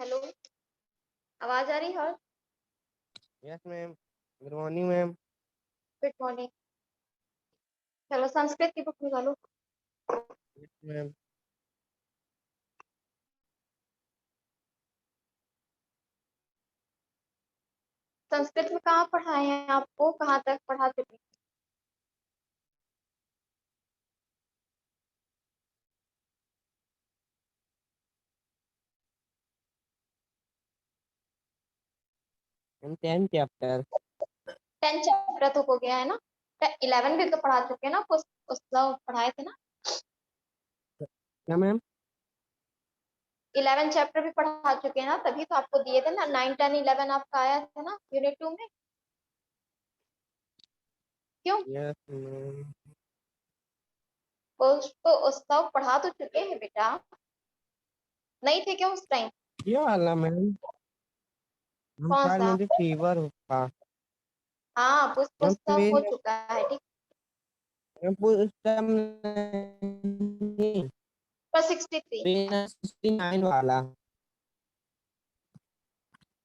Hello, आवाज आ रही है? Yes ma'am. Good morning ma'am. Good morning. चलो संस्कृत की बुक निकालो। Yes ma'am. संस्कृत में कहाँ पढ़ाए हैं आपको, कहाँ तक पढ़ा चुके हैं? Ma'am 10 chapter. 10 चैप्टर तो हो गया है ना? 11 भी तो पढ़ा चुके हैं ना, कुछ पढ़ाए थे ना। क्या मैम? 11 चैप्टर भी पढ़ा चुके हैं ना, तभी तो आपको दिए थे ना। 9, 10, 11 आपका आया था ना यूनिट 2 में। क्यों? Yes ma'am. उसको उत्सव पढ़ा तो चुके हैं बेटा, नहीं थे क्या उस टाइम? ये वाला मैम। हम कौन शायद सा? मुझे फीवर था। हाँ, मैम पुस्तक हो प्लीज। चुका है, ठीक। मैम उस टाइम नहीं। पर 63 69 वाला।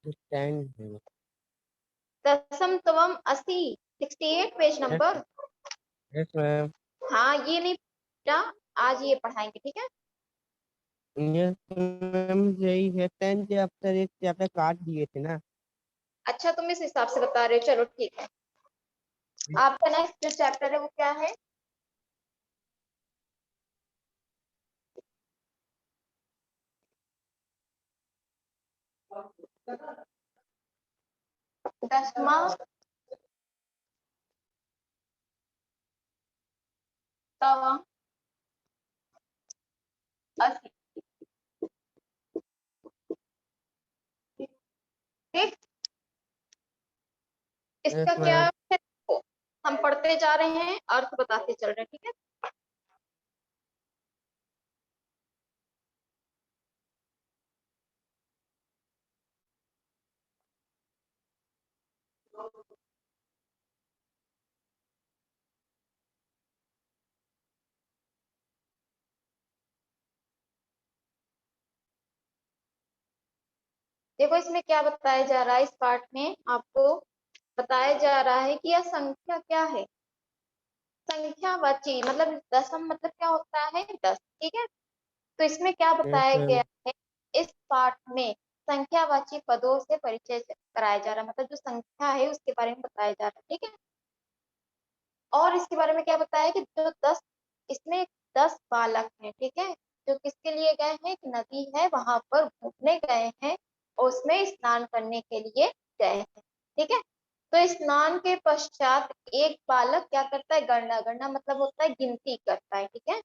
10 है। दसम तवम 80, 68 page yes. Number. Yes ma'am. हाँ, ये नहीं बेटा, आज ये पढ़ाएंगे, ठीक है। यस मैम यही है 10 चैप्टर, एक चैप्टर काट दिए थे ना। अच्छा, तुम इस हिसाब से बता रहे हो, चलो ठीक है। आपका नेक्स्ट जो चैप्टर है वो क्या है? दसवां तवम 80, ठीक। यस इसका क्या मैम। है? हम पढ़ते जा रहे हैं, अर्थ बताते चल रहे हैं, ठीक है। देखो इसमें क्या बताया जा रहा है, इस पार्ट में आपको बताया जा रहा है कि यह संख्या क्या है। संख्यावाची मतलब दसम मतलब क्या होता है? 10, ठीक है। तो इसमें क्या यस बताया मैम। गया है, इस पाठ में संख्यावाची पदों से परिचय कराया जा रहा है, मतलब जो संख्या है उसके बारे में बताया जा रहा है, ठीक है। और इसके बारे में क्या बताया कि जो 10, इसमें 10 बालक हैं, ठीक है, जो किसके लिए गए हैं, एक नदी है वहां पर घूमने गए हैं और उसमें स्नान करने के लिए गए हैं, ठीक है। तो स्नान के पश्चात एक बालक क्या करता है, गणना, गणना मतलब होता है गिनती करता है, ठीक है।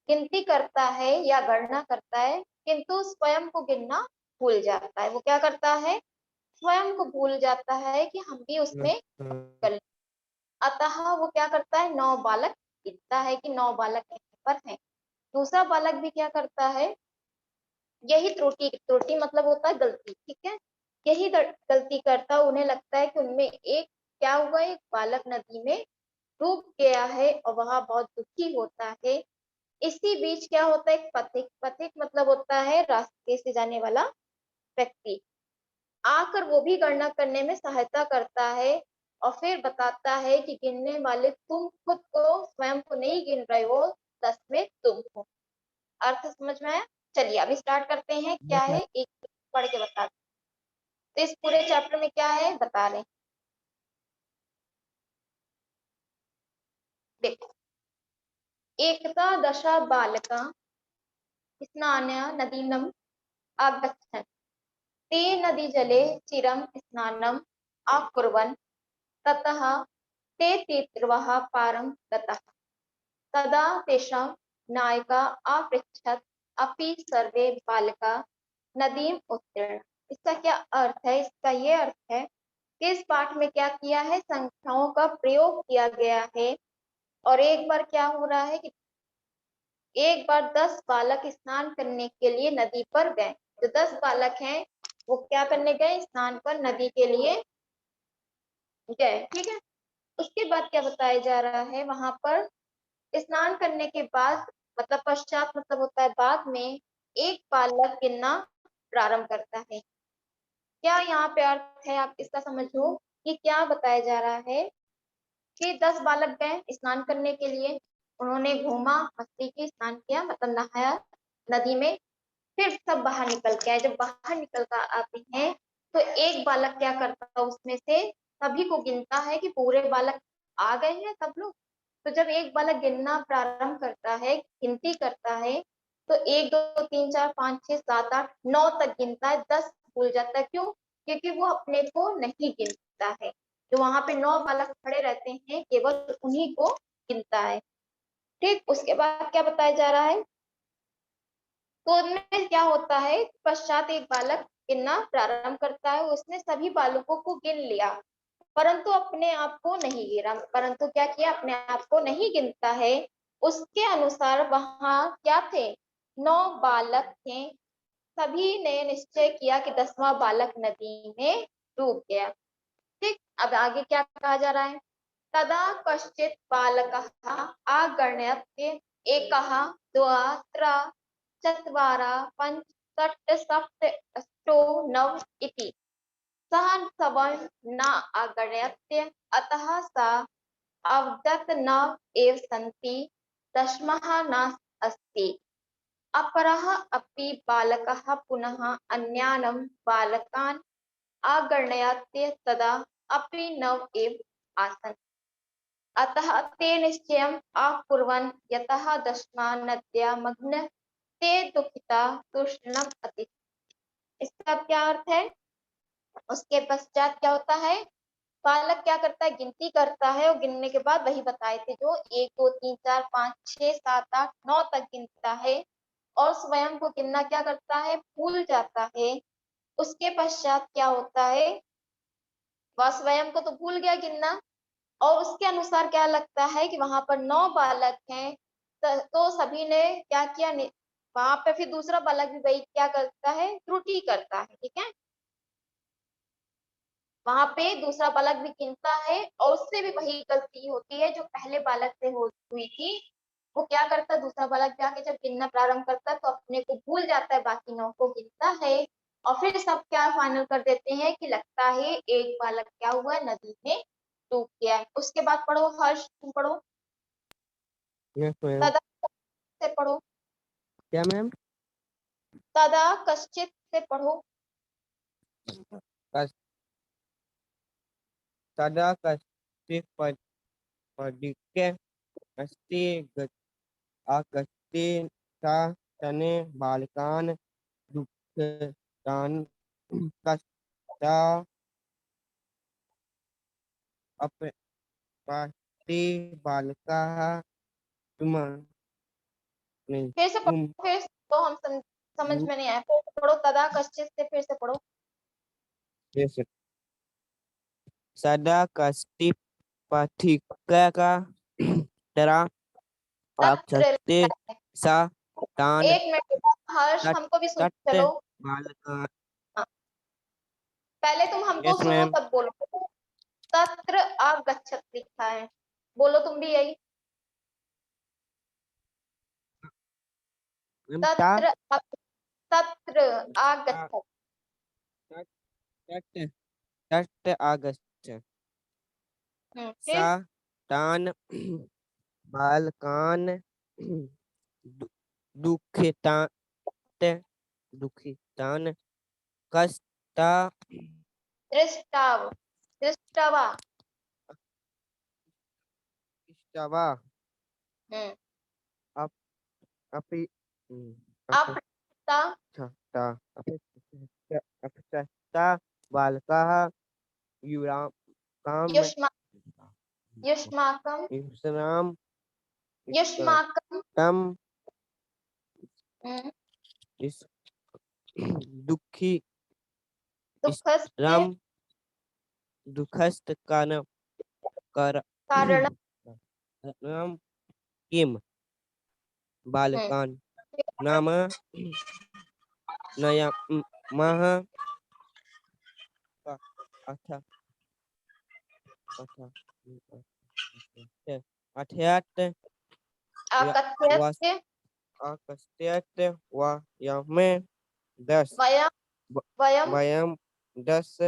गिनती करता है या गणना करता है, किंतु स्वयं को गिनना भूल जाता है। वो क्या करता है, स्वयं को भूल जाता है कि हम भी उसमें कर। अतः वो क्या करता है, 9 बालक गिनता है कि 9 बालक यहाँ पर हैं। दूसरा बालक भी क्या करता है, यही त्रुटि, त्रुटि मतलब होता है गलती, ठीक है। यही गलती करता, उन्हें लगता है कि उनमें एक क्या हुआ, एक बालक नदी में डूब गया है और वह बहुत दुखी होता है। इसी बीच क्या होता है, एक पथिक, पथिक मतलब होता है रास्ते से जाने वाला व्यक्ति, आकर वो भी गणना करने में सहायता करता है और फिर बताता है कि गिनने वाले तुम खुद को, स्वयं को नहीं गिन रहे हो, 10 में तुम हो। अर्थ समझ में आया? चलिए अभी स्टार्ट करते हैं, क्या यस मैम। है एक पढ़ के बता। तो इस पूरे चैप्टर में क्या है बता रहे हैं, देखो। एकता दशा बालका स्नान्य नदीनम आगच्छन्, ते नदीजले चिरं स्नानम् अकुर्वन्, ततः ते तीर्थ्वा पारं गतः। तदा तेषां नायिका अपृच्छत्, अपि सर्वे बालका नदीम उत्तीर्ण। इसका क्या अर्थ है? इसका ये अर्थ है कि इस पाठ में क्या किया है, संख्याओं का प्रयोग किया गया है। और एक बार क्या हो रहा है कि एक बार 10 बालक स्नान करने के लिए नदी पर गए। जो 10 बालक हैं वो क्या करने गए, स्नान पर नदी के लिए गए, ठीक है। उसके बाद क्या बताया जा रहा है, वहां पर स्नान करने के बाद मतलब पश्चात मतलब होता है बाद में, एक बालक गिनना प्रारंभ करता है। क्या यहाँ पे अर्थ है, आप इसका समझो कि क्या बताया जा रहा है कि 10 बालक गए स्नान करने के लिए, उन्होंने घूमा, मस्ती की, स्नान किया, मतलब नहाया नदी में, फिर सब बाहर निकल के आए। जब बाहर निकल कर आते हैं तो एक बालक क्या करता है, उसमें से सभी को गिनता है कि पूरे बालक आ गए हैं सब लोग। तो जब एक बालक गिनना प्रारंभ करता है, गिनती करता है, तो 1 2 3 4 5 6 7 8 9 तक गिनता है, 10 भूल जाता है। क्यों? क्योंकि वो अपने को नहीं गिनता है। जो वहां पे 9 बालक खड़े रहते हैं, केवल उन्हीं को गिनता है। ठीक, उसके बाद क्या बताया जा रहा है, तो उनमें क्या होता है, पश्चात एक बालक गिनना प्रारंभ करता है, उसने सभी बालकों को गिन लिया, परंतु अपने आप को नहीं गिना। परंतु क्या किया, अपने आप को नहीं गिनता है। उसके अनुसार वहां क्या थे, 9 बालक थे। सभी ने निश्चय किया कि 10वां बालक नदी में डूब गया। ठीक, अब आगे क्या कहा जा रहा है, तदा कश्चित बालकः आगण्यते एकः द्वा त्रा चत्वारा पंच षट् सप्त अष्टौ नव इति सः सवं न आगण्यते अतः सा अवदत् न एव सन्ति दशमः न अस्ति। अपरः अपि बालकः पुनः अन्यान् बालकान् आगण्यते तदा अपि नव एव आसन्। अतः ते निश्चयम् अकुर्वन् यतः दशमा नद्या मग्न ते दुःखिता तूष्णीम् अति। इसका क्या अर्थ है, उसके पश्चात क्या होता है, बालक क्या करता है, गिनती करता है, और गिनने के बाद वही बताए थे जो 1 2 3 4 5 6 7 8 9 तक गिनता है, और स्वयं को गिनना क्या करता है, भूल जाता है। उसके पश्चात क्या होता है, वह स्वयं को तो भूल गया गिनना, और उसके अनुसार क्या लगता है कि वहां पर 9 बालक हैं। तो सभी ने क्या किया, वहां पे फिर दूसरा बालक भी वही क्या करता है, त्रुटि करता है। ठीक है, वहां पे दूसरा बालक भी गिनता है, और उससे भी वही गलती होती है जो पहले बालक से हुई थी। वो क्या करता है, दूसरा बालक जाके जब गिनना प्रारंभ करता है तो अपने को भूल जाता है, बाकी 9 को गिनता है, और फिर सब क्या फाइनल कर देते हैं कि लगता है एक बालक क्या हुआ, नदी में डूब गया है। उसके बाद पढ़ो, हर्ष तुम पढ़ो, यस मैम। तदा से पढ़ो, क्या मैम? तदा कश्चित से पढ़ो। कस- तदा कश्चित् पदिक्य अस्ति आगस्ते सा तने बालकान् दुःखितान् कष्टा अपपाते बालकाः तुम नहीं फिर से तुम पढ़ो, फिर तो हम समझ में नहीं आया, फिर से पढ़ो, तदा कश्चित से फिर से पढ़ो। जैसे सदा कष्टि पथिका तरह तत्र आक्षते लिखा है। सा तान एक मिनट हर्ष, तट हमको भी सुन तट चलो। बालका। हाँ, पहले तुम हमको यस सुनो मैम। तब बोलो। तत्र अगच्छत लिखा है, बोलो तुम भी यही। मैम ता तत्र तत्र आ- आगच्छत। तट तट तट आगच्छ सा फिर तान बालकान दुखितान दुखितान कष्टा दृष्टाव, दृष्टवा। इष्टवा हम्म, अप अपि अपृता अपच्छता अपच्छता बालकाः युरां काम युष्मा युष्माकं युष्णाम युष्माकं तम हम्म, इस दुखी दुःखस्य राम दुखस्त कान कर कारणं। राम किम बालकान नाम नया मह अथ अथ अथयत अकथ्यस्य आकस्त्यत व यमे 10। वयम् व- वयम वयं 10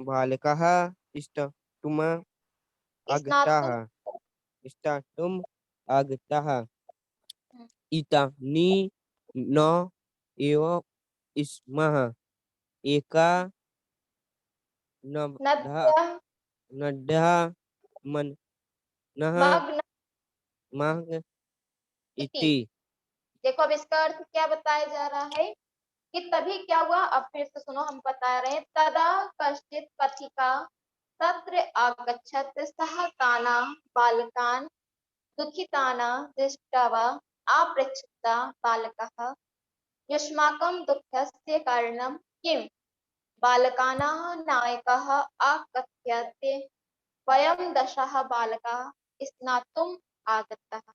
बालकाः स्टुम आगताः स्नातुम। स्टातुम् आगताः इतानि न एव स्मः एका नवधा नद्य नड्ढा मनः मग्न मग इति। इति। देखो अब इसका अर्थ क्या बताया जा रहा है कि तभी क्या हुआ। अब फिर से सुनो, हम बता रहे हैं। तदा कश्चित पथिका तत्र आगच्छत सह ताना बालकान् दुःखिताना दृष्ट्वा आपृच्छता बालकः युष्माकं दुःखस्य कारणं किम्। बालकानां नायकः आकथयत् वयं दशः बालकाः स्नातुम् आगताः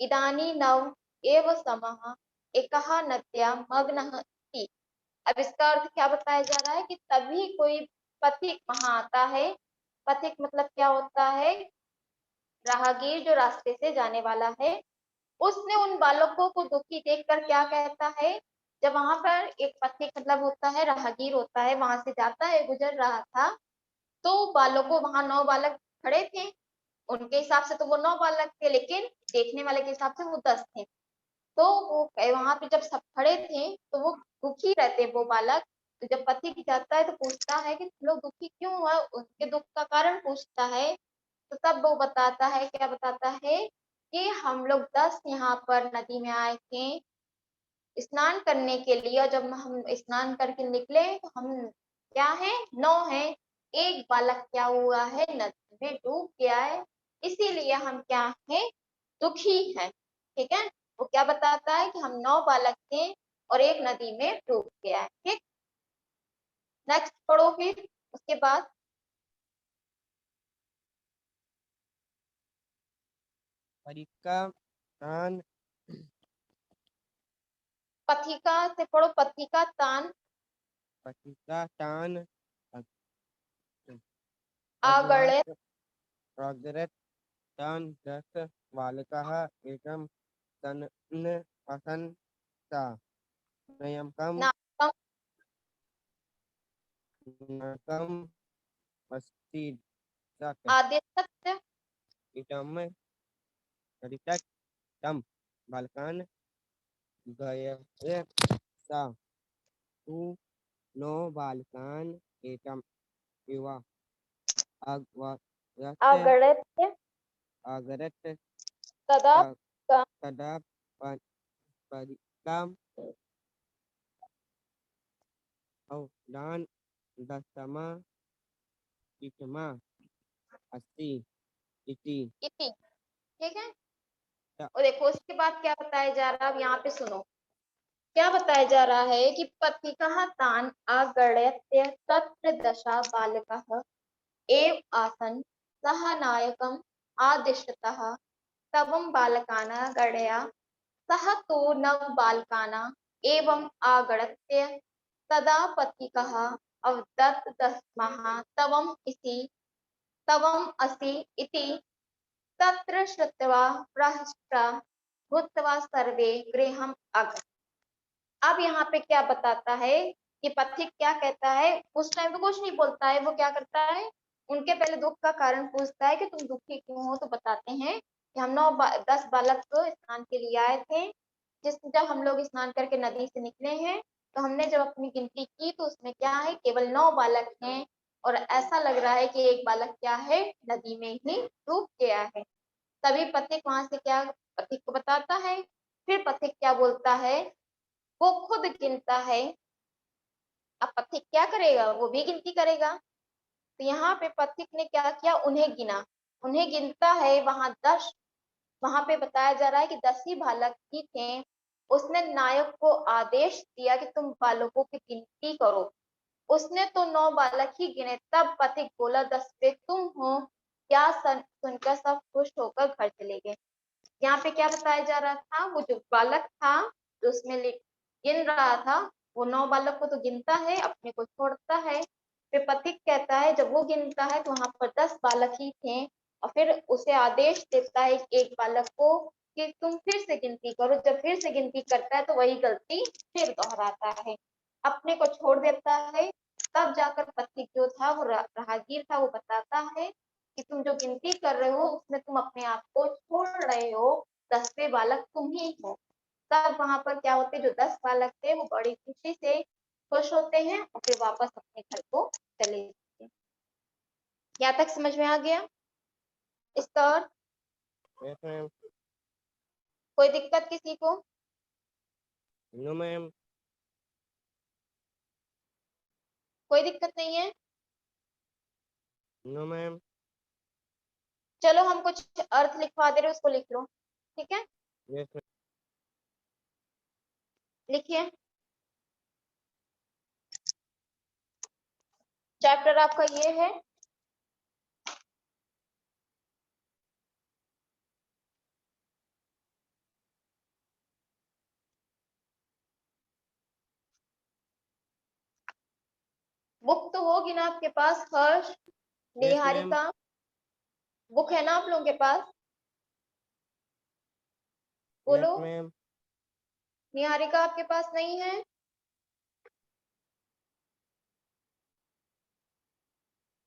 इदानीं नव एव समः एकः नद्यां मग्नः इति। अब इसका अर्थ क्या बताया जा रहा है कि तभी कोई पथिक वहां आता है। पथिक मतलब क्या होता है? राहगीर, जो रास्ते से जाने वाला है। उसने उन बालकों को दुखी देखकर क्या कहता है? जब वहां पर एक पथिक मतलब होता है, राहगीर होता है, वहां से जाता है, गुजर रहा था, तो बालकों, वहां 9 बालक खड़े थे। उनके हिसाब से तो वो 9 बालक थे, लेकिन देखने वाले के हिसाब से वो 10 थे। तो वो वहां पे जब सब खड़े थे तो वो दुखी रहते वो बालक। तो जब पति जाता है तो पूछता है कि तुम लोग दुखी क्यों हुआ, उनके दुख का कारण पूछता है। तो तब वो बताता है, क्या बताता है कि हम लोग 10 यहाँ पर नदी में आए थे स्नान करने के लिए, और जब हम स्नान करके निकले तो हम क्या है, 9 है। एक बालक क्या हुआ है, नदी में डूब गया है। इसीलिए हम क्या है, दुखी है। ठीक है। वो क्या बताता है कि हम 9 बालक थे और एक नदी में डूब गया है। ठीक। नेक्स्ट पढ़ो फिर उसके बाद। परीक्षा तान पथिका से पढ़ो, पथिका तान पतिका तान आगळे अग्रहत अग्रत तान 10 बालकाः एकं तन्न पतन्ता नयकं नाकम नकम् अस्ति तत् आदित्य इदं परित्यक् तं बालकान् गयसा तु नो बालकान् एकम् इव अग्रत आगळ्य अगरत तदा तदा परिक्ताम् औडान् दशमा इतमा अस्ति इति। इति। ठीक है। और देखो उसके बाद क्या बताया जा रहा है, अब यहाँ पे सुनो। क्या बताया जा रहा है कि पथिकः तान् अगणयत्य तत्र दशा बालकाः एव आसन् सः नायकम् आदिशतः तवं बालकान् गणया सः तु नव बालकान् एवम् आगणयत्य तदा पथिकः अवदत् दस्मः तवम् असि इति। तत्र श्रुत्वा प्रहृष्टा भूत्वा सर्वे गृहम् अगच्छन्। अब यहाँ पे क्या बताता है कि पथिक क्या कहता है, उस टाइम तो कुछ नहीं बोलता है। वो क्या करता है, उनके पहले दुख का कारण पूछता है कि तुम दुखी क्यों हो। तो बताते हैं कि हम 10 बालक तो स्नान के लिए आए थे। जब हम लोग स्नान करके नदी से निकले हैं तो हमने जब अपनी गिनती की तो उसमें क्या है, केवल 9 बालक हैं। और ऐसा लग रहा है कि एक बालक क्या है, नदी में ही डूब गया है। तभी पथिक वहां से क्या पथिक को बताता है। फिर पथिक क्या बोलता है, वो खुद गिनता है। अब पथिक क्या करेगा, वो भी गिनती करेगा। तो यहाँ पे पथिक ने क्या किया, उन्हें गिना। उन्हें गिनता है वहां 10। वहां पे बताया जा रहा है कि 10 ही बालक ही थे। उसने नायक को आदेश दिया कि तुम बालकों की गिनती करो। उसने तो 9 बालक ही गिने। तब पथिक बोला 10 पे तुम हो क्या। सुनकर सब खुश होकर घर चले गए। यहाँ पे क्या बताया जा रहा था, वो जो बालक था जो उसमें गिन रहा था, वो 9 बालक को तो गिनता है, अपने को छोड़ता है। फिर पथिक कहता है, जब वो गिनता है तो वहां पर 10 बालक ही थे। और फिर उसे आदेश देता है एक बालक को कि तुम फिर से गिनती करो। जब फिर से गिनती करता है तो वही गलती फिर दोहराता है। अपने को छोड़ देता है, तब जाकर पथिक जो था वो राहगीर था, वो बताता है कि तुम जो गिनती कर रहे हो उसमें तुम अपने आप को छोड़ रहे हो, 10वें बालक तुम ही हो। तब वहां पर क्या होते, जो 10 बालक थे वो बड़ी खुशी से खुश होते हैं और फिर वापस अपने घर को चले जाते हैं। यहाँ तक समझ में आ गया इसका अर्थ? Yes ma'am. कोई दिक्कत किसी को? No ma'am. कोई दिक्कत नहीं है? No ma'am. चलो हम कुछ अर्थ लिखवा दे रहे, उसको लिख लो, ठीक है? Yes ma'am. लिखिए। चैप्टर आपका ये है, बुक तो होगी ना आपके पास? हर्ष, यस मैम। निहारिका, बुक है ना आप लोगों के पास? यस बोलो। मैम। निहारिका आपके पास नहीं है?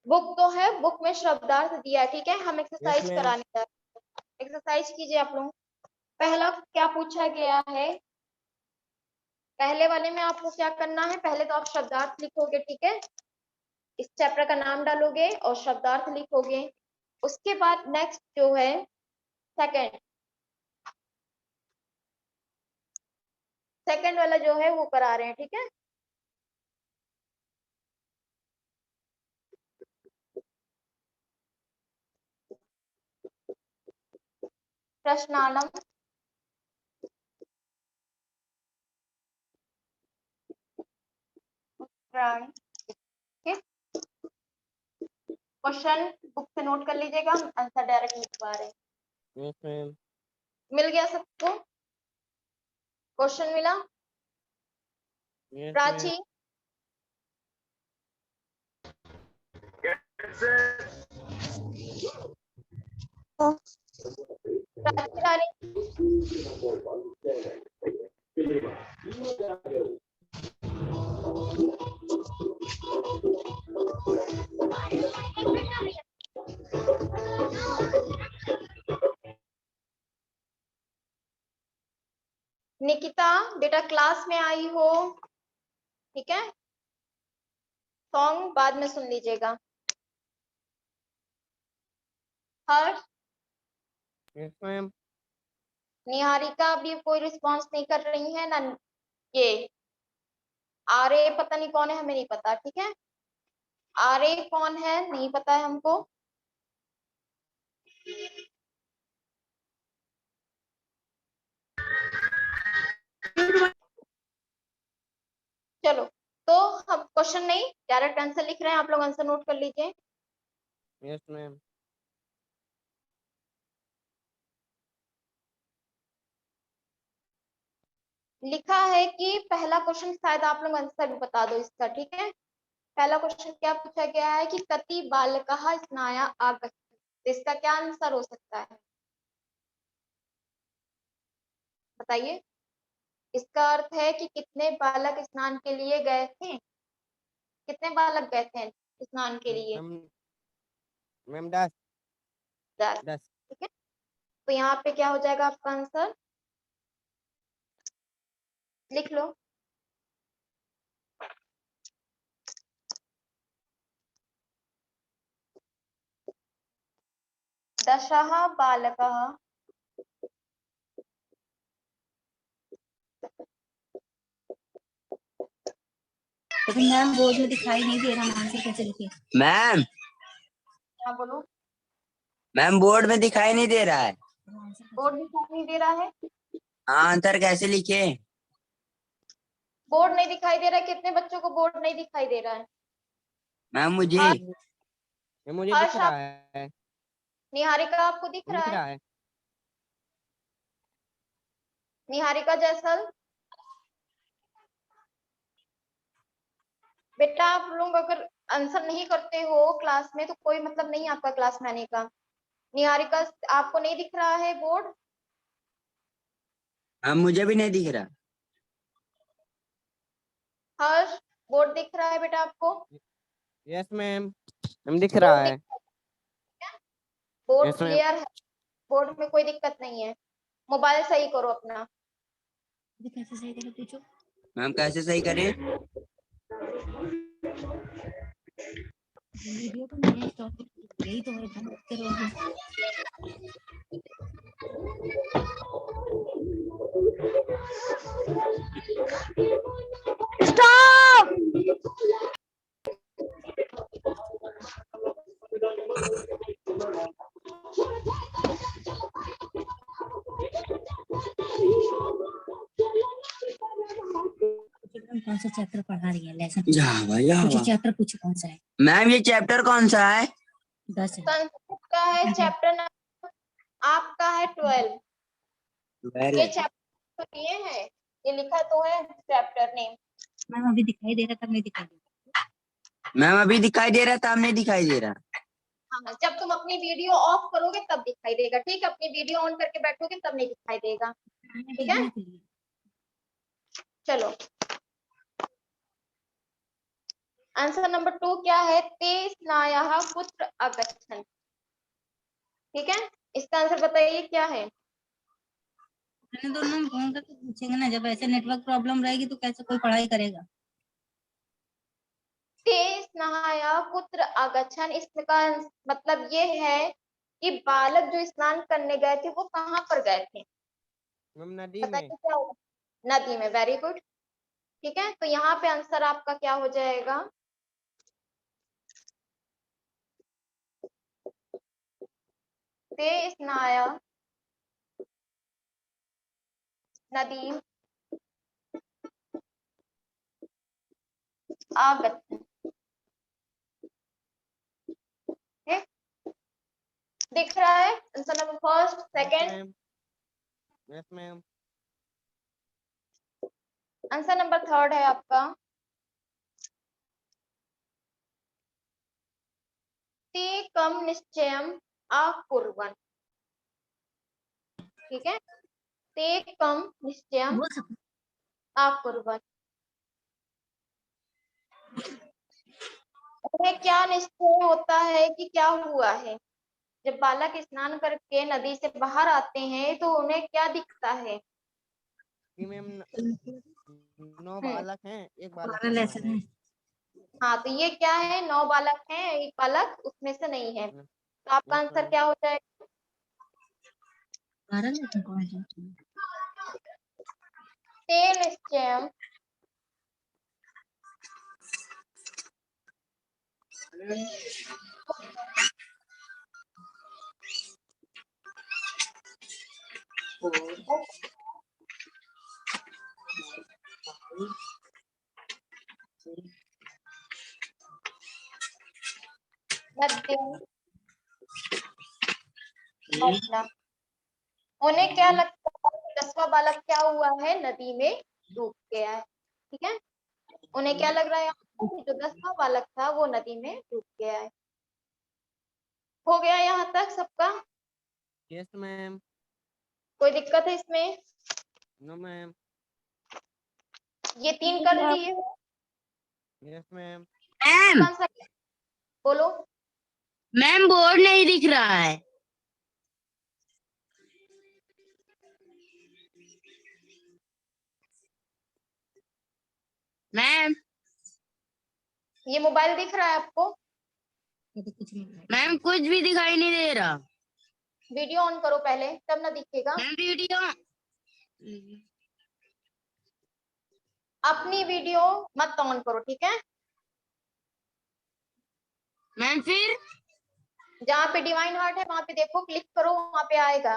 बुक तो है, बुक में शब्दार्थ दिया है, ठीक है? हम यस एक्सरसाइज मैम। कराने जा रहे हैं। एक्सरसाइज कीजिए आप लोग। पहला क्या पूछा गया है? पहले वाले में आपको क्या करना है, पहले तो आप शब्दार्थ लिखोगे, ठीक है? इस चैप्टर का नाम डालोगे और शब्दार्थ लिखोगे। उसके बाद नेक्स्ट जो है सेकंड, सेकंड वाला जो है वो करा रहे हैं, ठीक है? प्रश्नानम, क्वेश्चन बुक से नोट कर लीजिएगा, हम आंसर डायरेक्ट लिखवा रहे हैं। Yes ma'am. मिल गया सबको? क्वेश्चन मिला? Yes ma'am. प्राची, प्राची रानी, निकिता बेटा क्लास में आई हो, ठीक है? सॉन्ग बाद में सुन लीजिएगा। हर्ष, यस मैम। निहारिका अभी कोई रिस्पॉन्स नहीं कर रही है ना, ये आर्य पता नहीं कौन है, हमें नहीं पता, ठीक है? आर्य कौन है नहीं पता है हमको। चलो, तो हम क्वेश्चन नहीं डायरेक्ट आंसर लिख रहे हैं, आप लोग आंसर नोट कर लीजिए। Yes ma'am. लिखा है कि पहला क्वेश्चन, शायद आप लोग आंसर भी बता दो इसका, ठीक है? पहला क्वेश्चन क्या पूछा गया है कि कति बालकः स्नाया आगच्छन्ति, इसका क्या आंसर हो सकता है? बताइए। इसका अर्थ है कि कितने बालक स्नान के लिए गए थे, कितने बालक गए थे स्नान के लिए? मैम। मैम 10। 10, 10। ठीक है? तो यहाँ पे क्या हो जाएगा आपका आंसर? लिख लो। दशः बालकः, लेकिन मैम बोर्ड में दिखाई नहीं दे रहा, आंसर कैसे लिखे? मैम, हाँ बोलो। मैम बोर्ड में दिखाई नहीं दे रहा है। बोर्ड दिखाई नहीं दे रहा है? आंसर कैसे लिखे? बोर्ड नहीं दिखाई दे रहा है? कितने बच्चों को बोर्ड नहीं दिखाई दे रहा है? मैम मुझे। हाँ, ये मुझे दिख हर्ष रहा आप, है। निहारिका आपको दिख रहा दिख है? रहा है। निहारिका जैसल, बेटा आप लोग अगर आंसर नहीं करते हो क्लास में तो कोई मतलब नहीं आपका क्लास में आने का। निहारिका आपको नहीं दिख रहा है बोर्ड? मैम मुझे भी नहीं दिख रहा। हर्ष बोर्ड दिख रहा है बेटा आपको? यस मैम, हम दिख रहा है। Board Yes, ma'am. क्लियर है? बोर्ड में कोई दिक्कत नहीं है? मोबाइल सही करो अपना। कैसे सही करें पूछो। मैम कैसे सही करें? वीडियो तो नहीं स्टॉप, यही तो है करोगे। कौन सा चैप्टर पढ़ा रही है? लेसन जावा चैप्टर पूछो कौन सा है? मैम ये चैप्टर कौन सा है? 10 है। संस्कृत का है चैप्टर नंबर, आपका है 12। ये चैप्टर तो ये है, ये लिखा तो है चैप्टर नेम। मैम अभी दिखाई दे रहा था, नहीं दिखाई दे रहा। मैम अभी दिखाई दे रहा था, अब नहीं दिखाई दे रहा। हाँ, जब तुम अपनी वीडियो ऑफ करोगे तब दिखाई देगा, ठीक है? अपनी वीडियो ऑन करके बैठोगे तब नहीं दिखाई देगा, ठीक है? चलो आंसर नंबर 2 क्या है? ते स्नायः कुत्र अगच्छन्। ठीक है, इसका आंसर बताइए क्या है? मैंने दोनों में फोन करके पूछेंगे ना, जब ऐसे नेटवर्क प्रॉब्लम रहेगी तो कैसे कोई पढ़ाई करेगा। ते स्नायः कुत्र अगच्छन्, इसका मतलब ये है कि बालक जो स्नान करने गए थे वो कहाँ पर गए थे? मैम नदी बताइए में। क्या होगा? नदी में। वेरी गुड, ठीक है। तो यहाँ पे आंसर आपका क्या हो जाएगा? ते स्नायः नदी आगच्छन्। दिख रहा है answer number first, second? Yes ma'am. Answer number third है आपका ते कम निश्चयम् अकुर्वन्। ठीक है, ते कम निश्चयम् अकुर्वन्। उन्हें क्या निश्चय होता है कि क्या हुआ है? जब बालक स्नान करके नदी से बाहर आते हैं तो उन्हें क्या दिखता है? कि मैम 9 बालक हैं, एक बालक लेसन है। हाँ, तो ये क्या है? 9 बालक हैं, एक बालक उसमें से नहीं है, तो आपका Yes, आंसर ma'am. क्या हो जाएगा? 12 लेसन कौन सा? ते निश्चयम् मध्यम अधना। उन्हें क्या लगता है कि 10वां बालक क्या हुआ है? नदी में डूब गया है। ठीक है, उन्हें क्या लग रहा है कि जो 10वां बालक था वो नदी में डूब गया है। हो गया यहाँ तक सबका? Yes ma'am. कोई दिक्कत है इसमें? No ma'am. ये 3 कर लिए? Yes ma'am. मैम आंसर बोलो। मैम बोर्ड नहीं दिख रहा है। मैम ये मोबाइल दिख रहा है आपको? मैम कुछ भी दिखाई नहीं दे रहा। वीडियो ऑन करो पहले, तब ना दिखेगा। मैम वीडियो अपनी वीडियो मत ऑन करो, ठीक है? मैम फिर जहाँ पे डिवाइन हार्ट है वहां पे देखो, क्लिक करो, वहां पे आएगा।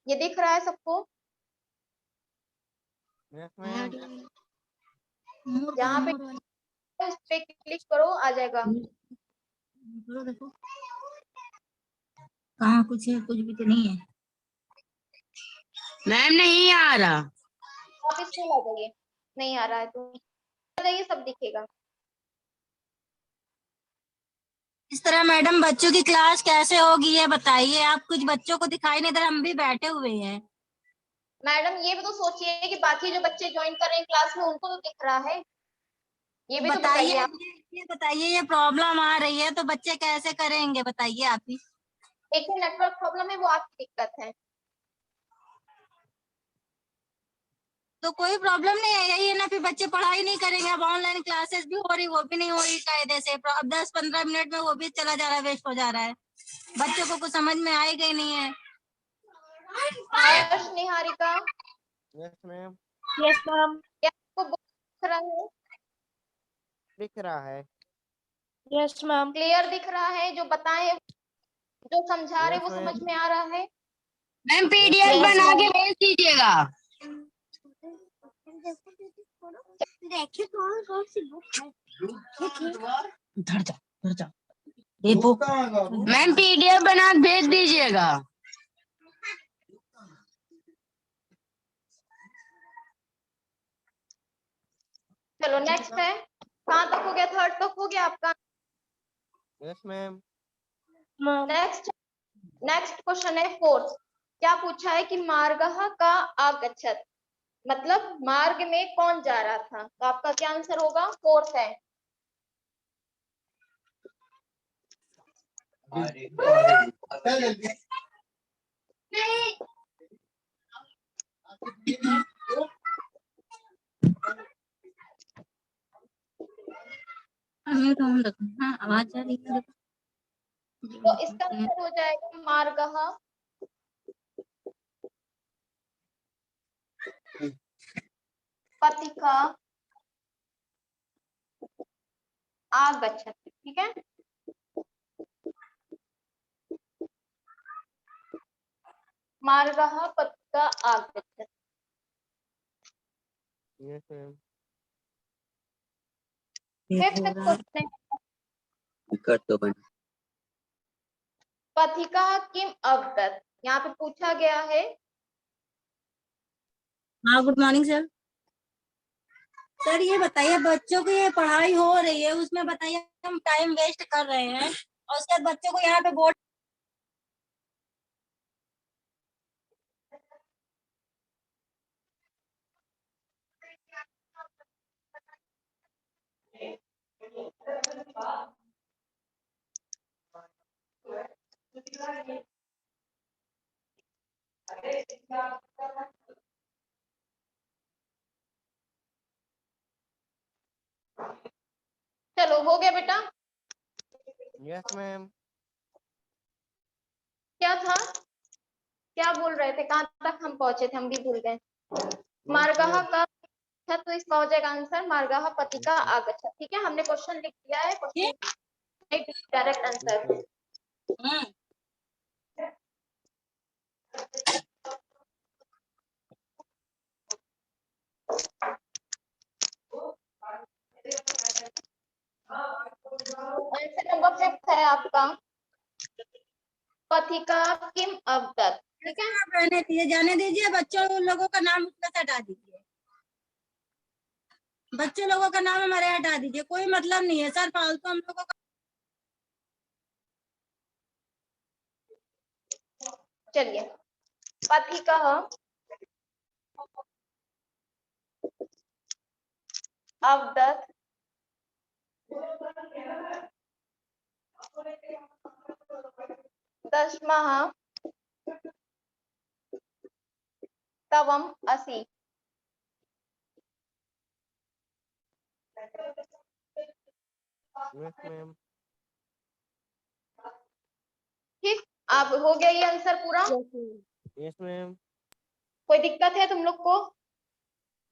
ये दिख रहा है सबको? Yes ma'am. जहाँ पे उस पे क्लिक करो, आ जाएगा। देखो कहाँ कुछ है, कुछ भी तो नहीं है। मैम नहीं आ रहा। आप इसमें ला जाइए, नहीं आ रहा है तो आ जाइए, सब दिखेगा। इस तरह मैडम बच्चों की क्लास कैसे होगी ये बताइए। आप कुछ बच्चों को दिखाई नहीं दे रहा, हम भी बैठे हुए हैं। मैडम ये भी तो सोचिए कि बाकी जो बच्चे ज्वाइन कर रहे हैं क्लास में उनको तो दिख रहा है। ये भी तो बताइए, बताइए आप। ये बताइए, ये प्रॉब्लम आ रही है तो बच्चे कैसे करेंगे, बताइए आप ही। एक ही नेटवर्क प्रॉब्लम है, वो आपकी दिक्कत है। तो कोई प्रॉब्लम नहीं है, यही है ना, फिर बच्चे पढ़ाई नहीं करेंगे। अब ऑनलाइन क्लासेस भी हो रही, वो भी नहीं हो रही कायदे से। अब 10-15 मिनट में वो भी चला जा रहा है, वेस्ट हो जा रहा है। बच्चों को कुछ समझ में आएगा ही नहीं है। Harsh, Niharika, yes ma'am. Yes ma'am. क्या आपको दिख रहा है? दिख रहा है। Yes ma'am. क्लियर दिख रहा है? जो बताए, जो समझा रहे यस वो समझ मैम। में आ रहा है? मैम पीडीएफ Yes, बना ma'am. के भेज दीजिएगा। उधर जा, उधर जा। देखो मैम पीडीएफ बना के भेज दीजिएगा। चलो नेक्स्ट है, कहाँ तक हो गया? थर्ड तक हो गया आपका? Yes ma'am. Ma'am next question है फोर्थ। क्या पूछा है कि मार्गः का आगच्छत, मतलब मार्ग में कौन जा रहा था? तो आपका क्या आंसर होगा? फोर्थ है। हाँ, आवाज आ रही है। तो इसका आंसर हो जाएगा मार्गः पथिका आगच्छत। ठीक है, मार्गः पथिका आगच्छत। Yes ma'am. फिफ्थ क्वेश्चन है, कर तो बन पथिका किम अवगत। यहाँ पे पूछा गया है। हाँ, गुड मॉर्निंग सर। सर ये बताइए, बच्चों की ये पढ़ाई हो रही है, उसमें बताइए हम टाइम वेस्ट कर रहे हैं और उसके बाद बच्चों को यहाँ पे बोर्ड चलो हो गया बेटा? Yes ma'am. क्या था, क्या बोल रहे थे? कहाँ तक हम पहुंचे थे? हम भी भूल गए। मार्गः का, तो इसका हो जाएगा आंसर मार्गः पथिका आगच्छत। ठीक है, हमने क्वेश्चन लिख दिया है, question direct answer. Answer number 5 है आपका, पथिका किम अवगत। ठीक है, आप रहने दीजिए, जाने दीजिए। बच्चों लोगों का नाम उसमें से हटा दीजिए। बच्चों लोगों का नाम हमारे हटा दीजिए, कोई मतलब नहीं है सर, फालतू हम लोगों का। चलिए, पथिका अवगत दशमः तवम असि। Yes ma'am. ठीक, अब हो गया ये आंसर पूरा? Yes ma'am. कोई दिक्कत है तुम लोग को?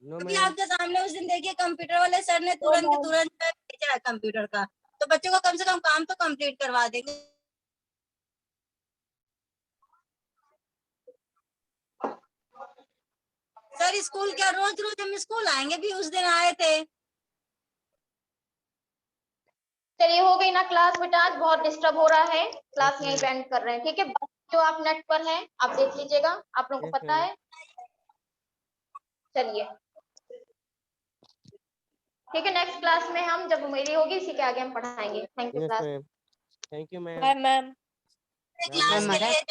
नो अभी मैम। आपके सामने उस दिन देखिए, कंप्यूटर वाले सर ने तुरंत के तुरंत भेजा है कंप्यूटर का, तो बच्चों को कम से कम काम तो कंप्लीट करवा देंगे। सर स्कूल क्या, रोज रोज हम स्कूल आएंगे? भी उस दिन आए थे। चलिए हो गई ना क्लास बेटा? आज बहुत डिस्टर्ब हो रहा है, क्लास यहीं पे एंड कर रहे हैं। ठीक है, जो आप नेट पर हैं आप देख लीजिएगा, आप लोगों को Yes, पता ma'am. है। चलिए ठीक है, नेक्स्ट क्लास में हम जब मेरी होगी इसी के आगे हम पढ़ाएंगे। Thank you Yes, class. ma'am. Thank you, ma'am. Bye ma'am. Class के लिए